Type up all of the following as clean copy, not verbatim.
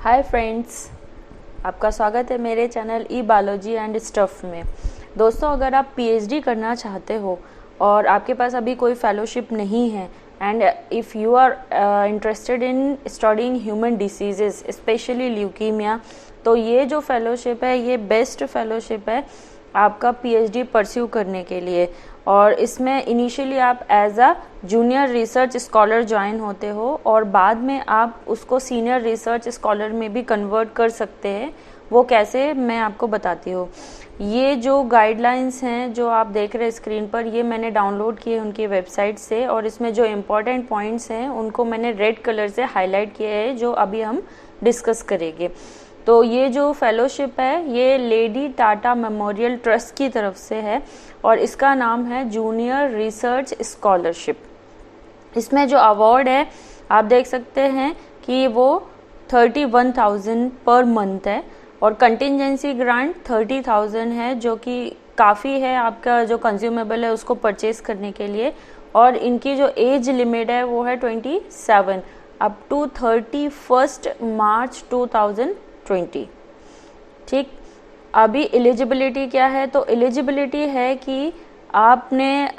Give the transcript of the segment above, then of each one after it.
Hi friends, आपका स्वागत है मेरे channel E biology and stuff में। दोस्तों, अगर आप पीएचडी करना चाहते हो और आपके पास अभी कोई फेलोशिप नहीं है and if you are interested in studying human diseases specially leukemia, तो ये जो फेलोशिप है ये बेस्ट फेलोशिप है आपका पीएचडी परस्यू करने के लिए। और इसमें इनिशियली आप as a junior research scholar join होते हो और बाद में आप उसको सीनियर रिसर्च स्कॉलर में भी कन्वर्ट कर सकते हैं। वो कैसे, मैं आपको बताती हूँ। ये जो गाइडलाइंस हैं जो आप देख रहे हैं स्क्रीन पर, ये मैंने डाउनलोड किए उनकी वेबसाइट से, और इसमें जो इम्पोर्टेंट पॉइंट्स हैं उनको मैंने रेड कलर से हाईलाइट किए हैं जो अभी हम डिस्कस करेंगे। तो ये जो फेलोशिप है ये लेडी टाटा मेमोरियल ट्रस्ट की तरफ से है और इसका नाम है जूनियर रिसर्च स्कॉलरशिप। इसमें जो अवार्ड है आप देख सकते हैं कि वो 31,000 पर मंथ है और कंटिजेंसी ग्रांट 30,000 है, जो कि काफ़ी है आपका जो कंज्यूमेबल है उसको परचेज करने के लिए। और इनकी जो एज लिमिट है वो है 27 अप टू 31 मार्च 2020। ठीक, अभी एलिजिबिलिटी क्या है? तो एलिजिबिलिटी है कि आपने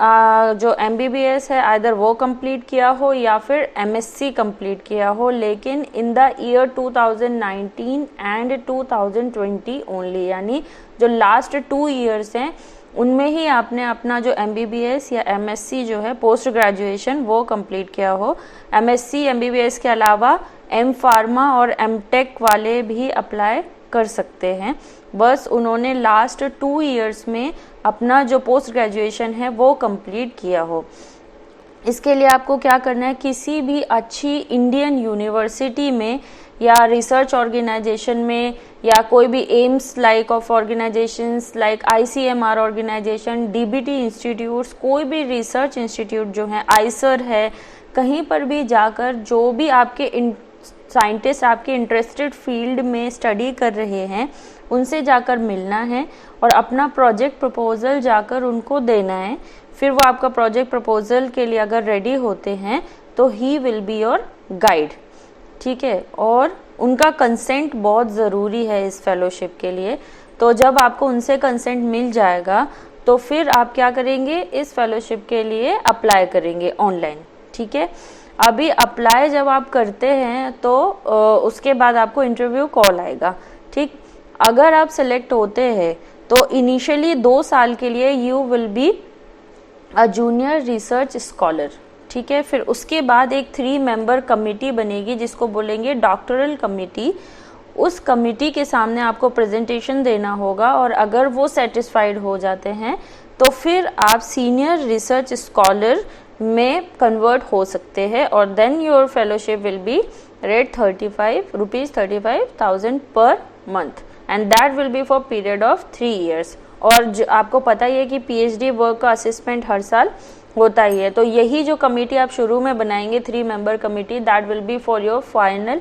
जो MBBS है आइदर वो कंप्लीट किया हो या फिर MSc कंप्लीट किया हो, लेकिन in the year 2019 and 2020 only, यानी जो लास्ट 2 ईयर्स हैं उनमें ही आपने अपना जो MBBS या MSc जो है पोस्ट ग्रेजुएशन वो कंप्लीट किया हो। MSc MBBS के अलावा M फार्मा और MTech वाले भी अप्लाई कर सकते हैं, बस उन्होंने लास्ट 2 ईयर्स में अपना जो पोस्ट ग्रेजुएशन है वो कंप्लीट किया हो। इसके लिए आपको क्या करना है, किसी भी अच्छी इंडियन यूनिवर्सिटी में या रिसर्च ऑर्गेनाइजेशन में या कोई भी AIIMS like of organisations like ICMR organisation, DBT institutes, कोई भी रिसर्च इंस्टीट्यूट जो है, आइसर है, कहीं पर भी जाकर जो भी आपके साइंटिस्ट आपके इंटरेस्टेड फील्ड में स्टडी कर रहे हैं उनसे जाकर मिलना है और अपना प्रोजेक्ट प्रपोजल जाकर उनको देना है। फिर वो आपका प्रोजेक्ट प्रपोजल के लिए अगर रेडी होते हैं तो he will be your guide. ठीक है, और उनका कंसेंट बहुत ज़रूरी है इस फेलोशिप के लिए। तो जब आपको उनसे कंसेंट मिल जाएगा तो फिर आप क्या करेंगे, इस फेलोशिप के लिए अप्लाई करेंगे ऑनलाइन। ठीक है, अभी अप्लाई जब आप करते हैं तो उसके बाद आपको इंटरव्यू कॉल आएगा। ठीक, अगर आप सेलेक्ट होते हैं तो इनिशियली 2 साल के लिए you will be a junior research scholar. ठीक है, फिर उसके बाद एक 3 मेंबर कमेटी बनेगी जिसको बोलेंगे डॉक्टरल कमेटी। उस कमेटी के सामने आपको प्रेजेंटेशन देना होगा और अगर वो सेटिस्फाइड हो जाते हैं तो फिर आप सीनियर रिसर्च स्कॉलर में कन्वर्ट हो सकते हैं और then your fellowship will be rate 35,000 per month and that will be for period of 3 years. और आपको पता ही है कि PhD वर्क का असेसमेंट हर साल होता ही है, तो यही जो कमेटी आप शुरू में बनाएंगे 3 member committee, that will be for your final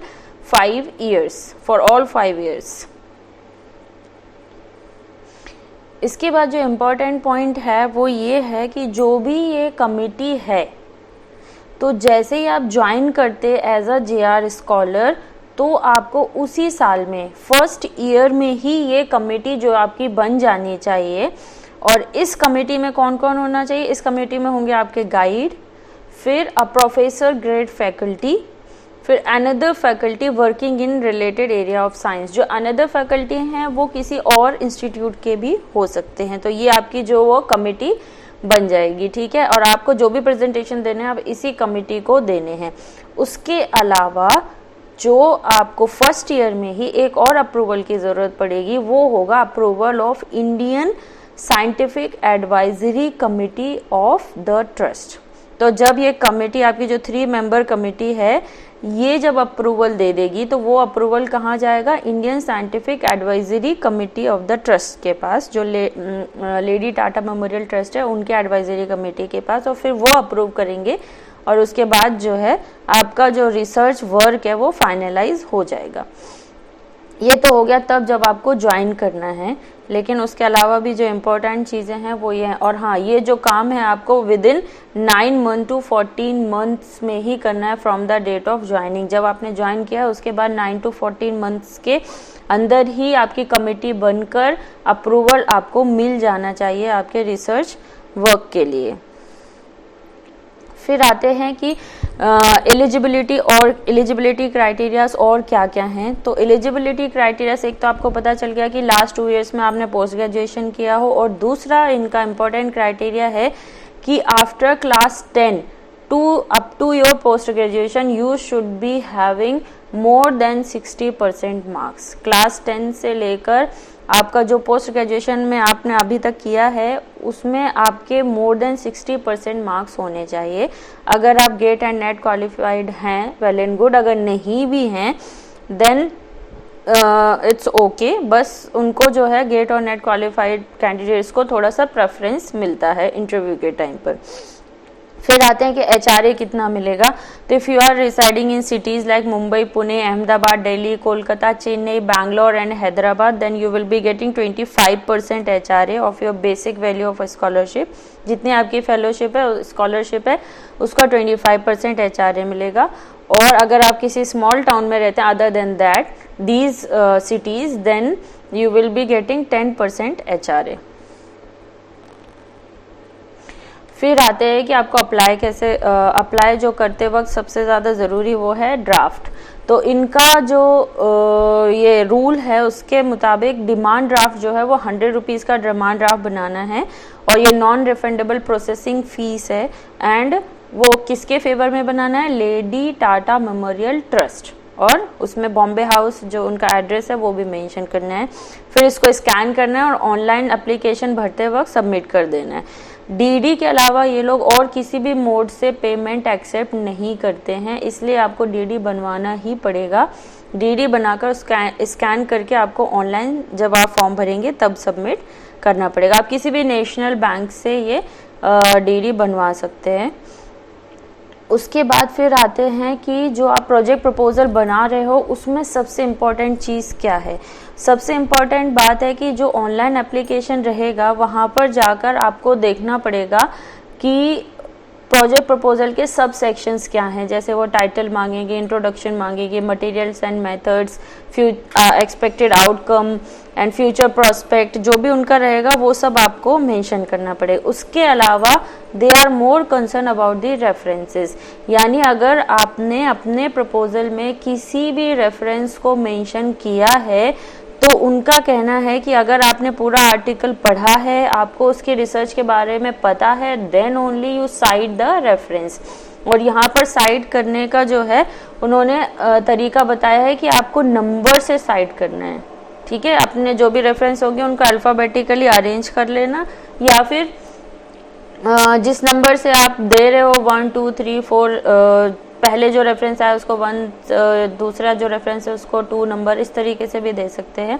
5 years, for all 5 years. इसके बाद जो इम्पोर्टेंट पॉइंट है वो ये है कि जो भी ये कमेटी है, तो जैसे ही आप ज्वाइन करते एज अ JR स्कॉलर तो आपको उसी साल में फर्स्ट ईयर में ही ये कमेटी जो आपकी बन जानी चाहिए। और इस कमेटी में कौन कौन होना चाहिए? इस कमेटी में होंगे आपके गाइड, फिर अ प्रोफेसर ग्रेड फैकल्टी, फिर another faculty working in related area of science. जो अनदर फैकल्टी हैं वो किसी और इंस्टीट्यूट के भी हो सकते हैं। तो ये आपकी जो वो कमेटी बन जाएगी। ठीक है, और आपको जो भी प्रेजेंटेशन देने हैं आप इसी कमेटी को देने हैं। उसके अलावा जो आपको फर्स्ट ईयर में ही एक और अप्रूवल की ज़रूरत पड़ेगी, वो होगा approval of Indian scientific advisory committee of the trust. तो जब ये कमेटी आपकी जो 3 मेंबर कमेटी है ये जब अप्रूवल दे देगी तो वो अप्रूवल कहाँ जाएगा? Indian scientific advisory committee of the trust के पास, जो लेडी टाटा मेमोरियल ट्रस्ट है उनके एडवाइजरी कमेटी के पास, और फिर वो अप्रूव करेंगे और उसके बाद जो है आपका जो रिसर्च वर्क है वो फाइनलाइज हो जाएगा। ये तो हो गया तब जब आपको ज्वाइन करना है, लेकिन उसके अलावा भी जो इम्पोर्टेंट चीज़ें हैं वो ये हैं। और हाँ, ये जो काम है आपको within 9 month to 14 months में ही करना है from the date of joining. जब आपने ज्वाइन किया उसके बाद 9 टू 14 मंथ्स के अंदर ही आपकी कमेटी बनकर अप्रूवल आपको मिल जाना चाहिए आपके रिसर्च वर्क के लिए। फिर आते हैं कि एलिजिबिलिटी क्राइटेरियाज और क्या क्या हैं। तो एलिजिबिलिटी क्राइटेरियाज, एक तो आपको पता चल गया कि लास्ट 2 इयर्स में आपने पोस्ट ग्रेजुएशन किया हो, और दूसरा इनका इम्पोर्टेंट क्राइटेरिया है कि after class 10 up to your post graduation you should be having more than 60% marks. Class 10 से लेकर आपका जो पोस्ट ग्रेजुएशन में आपने अभी तक किया है उसमें आपके मोर देन 60% मार्क्स होने चाहिए। अगर आप गेट एंड नेट क्वालिफाइड हैं, वेल एंड गुड। अगर नहीं भी हैं देन इट्स ओके। बस उनको जो है गेट और नेट क्वालिफाइड कैंडिडेट्स को थोड़ा सा प्रेफरेंस मिलता है इंटरव्यू के टाइम पर। फिर आते हैं कि HRA कितना मिलेगा। तो if you are residing in cities like Mumbai, Pune, Ahmedabad, Delhi, Kolkata, Chennai, Bangalore and Hyderabad, then you will be getting 25% HRA of your basic value of scholarship. जितनी आपकी फेलोशिप है, स्कॉलरशिप है, उसका 25% HRA मिलेगा। और अगर आप किसी स्मॉल टाउन में रहते हैं other than that these cities, then you will be getting 10% HRA। फिर आते हैं कि आपको अप्लाई कैसे, अप्लाई जो करते वक्त सबसे ज़्यादा ज़रूरी वो है ड्राफ्ट। तो इनका जो ये रूल है उसके मुताबिक डिमांड ड्राफ्ट जो है वो 100 रुपीज़ का डिमांड ड्राफ्ट बनाना है, और ये नॉन रिफंडेबल प्रोसेसिंग फीस है। एंड वो किसके फेवर में बनाना है? लेडी टाटा मेमोरियल ट्रस्ट, और उसमें बॉम्बे हाउस जो उनका एड्रेस है वो भी मेंशन करना है। फिर इसको स्कैन करना है और ऑनलाइन एप्लीकेशन भरते वक्त सबमिट कर देना है। DD के अलावा ये लोग और किसी भी मोड से पेमेंट एक्सेप्ट नहीं करते हैं, इसलिए आपको DD बनवाना ही पड़ेगा। DD बनाकर स्कैन करके आपको ऑनलाइन जब आप फॉर्म भरेंगे तब सबमिट करना पड़ेगा। आप किसी भी नेशनल बैंक से ये DD बनवा सकते हैं। उसके बाद फिर आते हैं कि जो आप प्रोजेक्ट प्रपोजल बना रहे हो उसमें सबसे इम्पॉर्टेंट चीज़ क्या है। सबसे इम्पॉर्टेंट बात है कि जो ऑनलाइन एप्लीकेशन रहेगा वहाँ पर जाकर आपको देखना पड़ेगा कि प्रोजेक्ट प्रपोजल के सब सेक्शंस क्या हैं। जैसे वो टाइटल मांगेंगे, इंट्रोडक्शन मांगेंगे, materials and methods, expected outcome and future prospect, जो भी उनका रहेगा वो सब आपको मेंशन करना पड़ेगा। उसके अलावा they are more concern about the references, यानी अगर आपने अपने प्रपोजल में किसी भी रेफरेंस को मेंशन किया है तो उनका कहना है कि अगर आपने पूरा आर्टिकल पढ़ा है, आपको उसके रिसर्च के बारे में पता है, then only you cite the reference. और यहाँ पर साइट करने का जो है उन्होंने तरीका बताया है कि आपको नंबर से साइट करना है। ठीक है, अपने जो भी रेफरेंस होंगे उनको अल्फ़ाबेटिकली अरेंज कर लेना, या फिर जिस नंबर से आप दे रहे हो 1 2 3 4, पहले जो रेफरेंस आया उसको 1, दूसरा जो रेफरेंस है उसको 2 नंबर, इस तरीके से भी दे सकते हैं।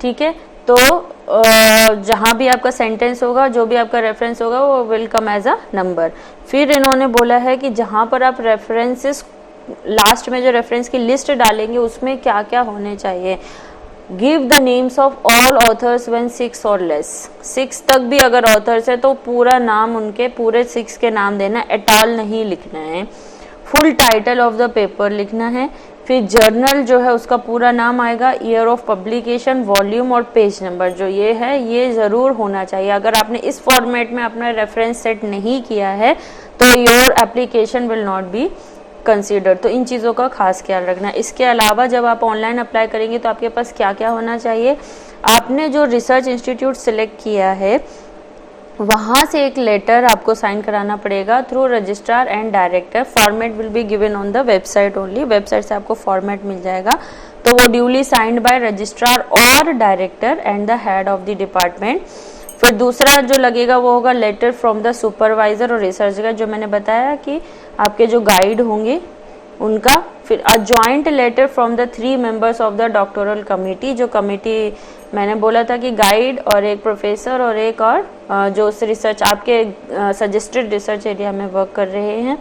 ठीक है, तो जहाँ भी आपका सेंटेंस होगा, जो भी आपका रेफरेंस होगा वो will come as a number. फिर इन्होंने बोला है कि जहाँ पर आप रेफरेंसेस लास्ट में जो रेफरेंस की लिस्ट डालेंगे उसमें क्या क्या होने चाहिए। Give the names of all authors when 6 और लेस। 6 तक भी अगर ऑथर्स है तो पूरा नाम, उनके पूरे 6 के नाम देना, एट ऑल नहीं लिखना है। Full title of the paper लिखना है। फिर जर्नल जो है उसका पूरा नाम आएगा, ईयर ऑफ पब्लिकेशन, वॉल्यूम और पेज नंबर जो ये है ये ज़रूर होना चाहिए। अगर आपने इस फॉर्मेट में अपना रेफरेंस सेट नहीं किया है तो your application will not be consider. तो इन चीज़ों का खास ख्याल रखना। इसके अलावा जब आप ऑनलाइन अप्लाई करेंगे तो आपके पास क्या क्या होना चाहिए, आपने जो रिसर्च इंस्टीट्यूट सिलेक्ट किया है वहाँ से एक लेटर आपको साइन कराना पड़ेगा through registrar and director. Format will be given on the website only, website से आपको फॉर्मेट मिल जाएगा। तो वो ड्यूली साइंड बाय रजिस्ट्रार और director and the head of the department. फिर दूसरा जो लगेगा वो होगा लेटर फ्रॉम द सुपरवाइजर और रिसर्चर, जो मैंने बताया कि आपके जो गाइड होंगे उनका। फिर a joint letter from the 3 members of the doctoral committee, जो कमेटी मैंने बोला था कि गाइड और एक प्रोफेसर और एक और जो रिसर्च आपके सजेस्टेड रिसर्च एरिया में वर्क कर रहे हैं।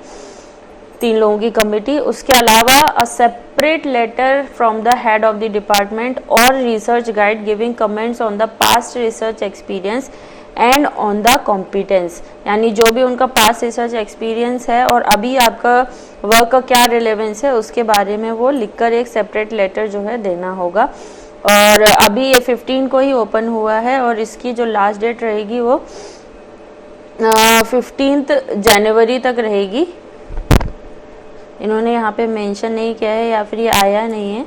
3 लोगों की कमेटी। उसके अलावा a separate letter from the head of the department और research guide giving comments on the past research experience and on the competence, यानी जो भी उनका पास्ट रिसर्च एक्सपीरियंस है और अभी आपका वर्क का क्या रिलेवेंस है उसके बारे में वो लिखकर एक सेपरेट लेटर जो है देना होगा। और अभी ये 15 को ही ओपन हुआ है और इसकी जो लास्ट डेट रहेगी वो 15 जनवरी तक रहेगी। इन्होंने यहाँ पे मेंशन नहीं किया है या फिर ये आया नहीं है।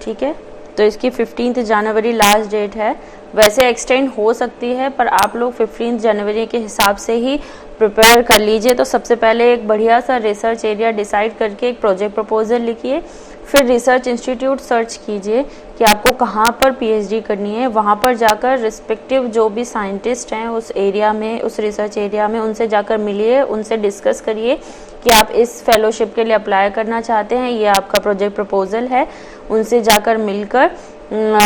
ठीक है, तो इसकी 15 जनवरी लास्ट डेट है। वैसे एक्सटेंड हो सकती है पर आप लोग 15 जनवरी के हिसाब से ही प्रिपेयर कर लीजिए। तो सबसे पहले एक बढ़िया सा रिसर्च एरिया डिसाइड करके एक प्रोजेक्ट प्रपोजल लिखिए, फिर रिसर्च इंस्टीट्यूट सर्च कीजिए कि आपको कहाँ पर पीएचडी करनी है। वहाँ पर जाकर रिस्पेक्टिव जो भी साइंटिस्ट हैं उस एरिया में, उस रिसर्च एरिया में, उनसे जाकर मिलिए, उनसे डिस्कस करिए कि आप इस फेलोशिप के लिए अप्लाई करना चाहते हैं, ये आपका प्रोजेक्ट प्रपोजल है। उनसे जाकर मिलकर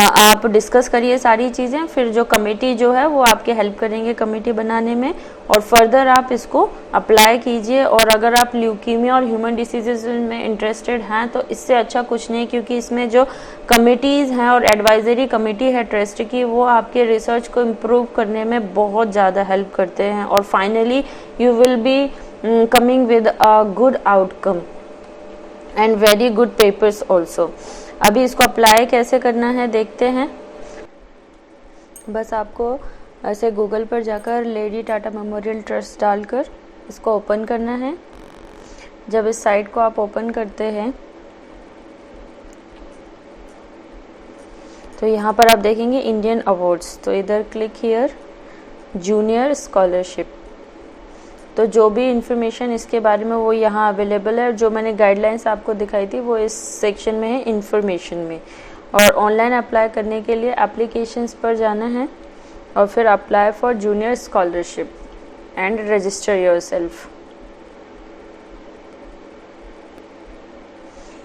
आप डिस्कस करिए सारी चीज़ें। फिर जो कमेटी जो है वो आपके हेल्प करेंगे कमेटी बनाने में, और फर्दर आप इसको अप्लाई कीजिए। और अगर आप ल्यूकीमिया और ह्यूमन डिसीजेज में इंटरेस्टेड हैं तो इससे अच्छा कुछ नहीं, क्योंकि इसमें जो कमिटीज़ हैं और एडवाइजरी कमेटी है ट्रस्ट की, वो आपके रिसर्च को इम्प्रूव करने में बहुत ज़्यादा हेल्प करते हैं। और finally you will be coming with a good outcome and very good papers also. अभी इसको अप्लाई कैसे करना है देखते हैं। बस आपको ऐसे गूगल पर जाकर लेडी टाटा मेमोरियल ट्रस्ट डालकर इसको ओपन करना है। जब इस साइट को आप ओपन करते हैं तो यहाँ पर आप देखेंगे इंडियन अवार्ड्स, तो इधर क्लिक हियर जूनियर स्कॉलरशिप। तो जो भी इंफॉर्मेशन इसके बारे में वो यहाँ अवेलेबल है। जो मैंने गाइडलाइंस आपको दिखाई थी वो इस सेक्शन में है, इंफॉर्मेशन में। और ऑनलाइन अप्लाई करने के लिए एप्लीकेशंस पर जाना है और फिर apply for junior scholarship and register yourself.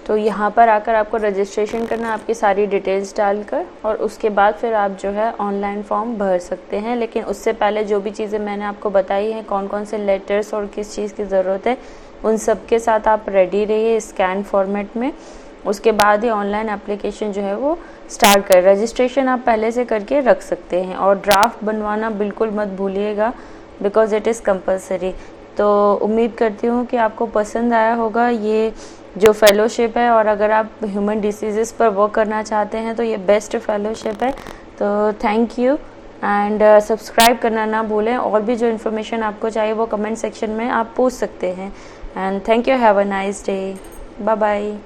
तो यहाँ पर आकर आपको रजिस्ट्रेशन करना, आपकी सारी डिटेल्स डालकर, और उसके बाद फिर आप जो है ऑनलाइन फॉर्म भर सकते हैं। लेकिन उससे पहले जो भी चीज़ें मैंने आपको बताई हैं, कौन कौन से लेटर्स और किस चीज़ की ज़रूरत है, उन सब के साथ आप रेडी रहिए स्कैन फॉर्मेट में। उसके बाद ही ऑनलाइन एप्लीकेशन जो है वो स्टार्ट कर। रजिस्ट्रेशन आप पहले से करके रख सकते हैं और ड्राफ्ट बनवाना बिल्कुल मत भूलिएगा, बिकॉज इट इज़ कंपलसरी। तो उम्मीद करती हूँ कि आपको पसंद आया होगा ये जो फेलोशिप है, और अगर आप ह्यूमन डिसीज़ेस पर वर्क करना चाहते हैं तो ये बेस्ट फेलोशिप है। तो थैंक यू एंड सब्सक्राइब करना ना भूलें। और भी जो इन्फॉर्मेशन आपको चाहिए वो कमेंट सेक्शन में आप पूछ सकते हैं। And thank you, have a nice day, bye bye.